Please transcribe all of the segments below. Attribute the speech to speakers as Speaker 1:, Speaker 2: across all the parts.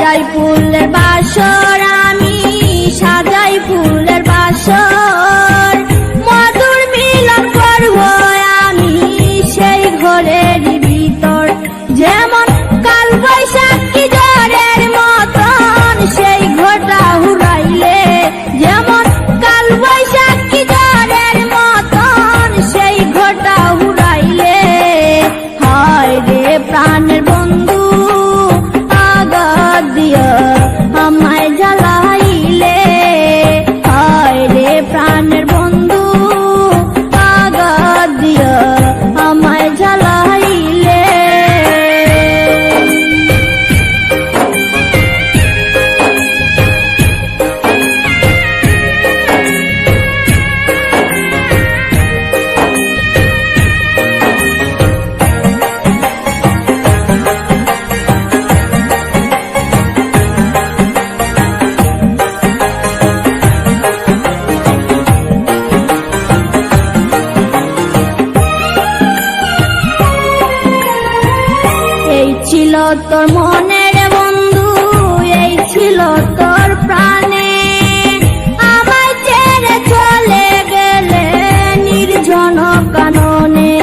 Speaker 1: সাজাই ফুলের বাসর, আমি সাজাই ফুলের বাসর, মধুর মিলন করব আমি সেই ঘরের ভিতর। যেমন কাল বৈশাখী ঝড়ের মতন সেই ঘরটা হুড়াইলে, যেমন কাল বৈশাখী ঝড়ের মতন সেই ঘরটা হুড়াইলে, হায় রে প্রাণের বন্ধু আঘাত দিয়া আমায় জ্বালাইলে, হায় রে প্রাণের বন্ধু আঘাত দিয়া আমায় জ্বালাইলে। এই ছিল তোর মনের বন্ধু, এই ছিল তোর প্রাণে, আমায় ছেড়ে চলে গেলে নির্জন কাননে।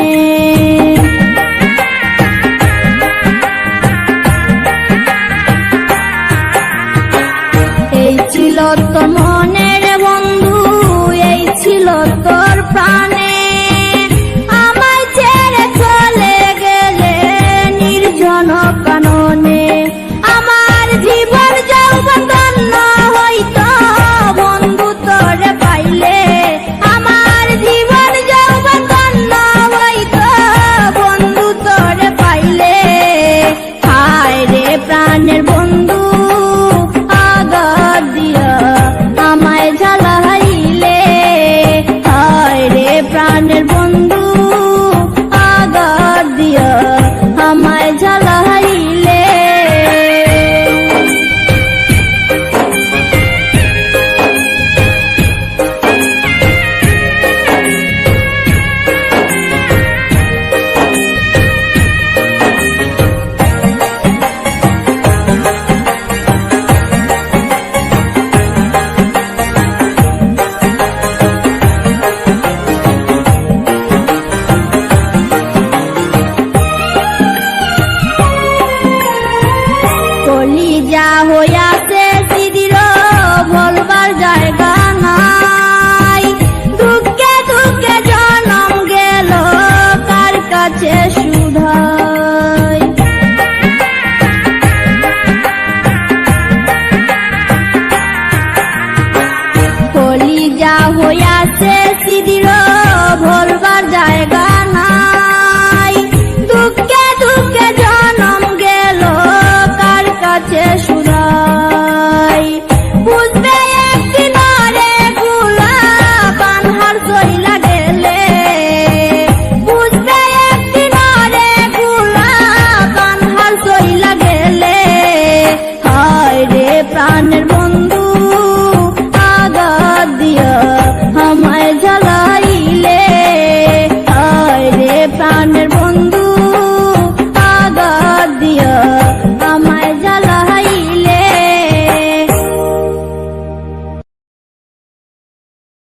Speaker 1: এই ছিল তোর মনের বন্ধু, এই ছিল তোর প্রাণে, আমায় ছেড়ে চলে গেলে নির্জন কাননে। আমার জীবন যৌবন ধন্য হইতো বন্ধু তোরে পাইলে, আমার জীবন যৌবন ধন্য হইতো বন্ধু তোরে পাইলে, হায় রে প্রাণের বন্ধু আঘাত দিয়া আমায় জ্বালাইলে, হায় রে প্রাণের বন্ধু আঘাত দিয়া আমায় জ্বালাইলে। কলিজা হইয়াছে সিদির বলবার জায়গা নাই, দুঃখে দুঃখে জনম গেল কার কাছে শুধাই। কলিজা হইয়াছে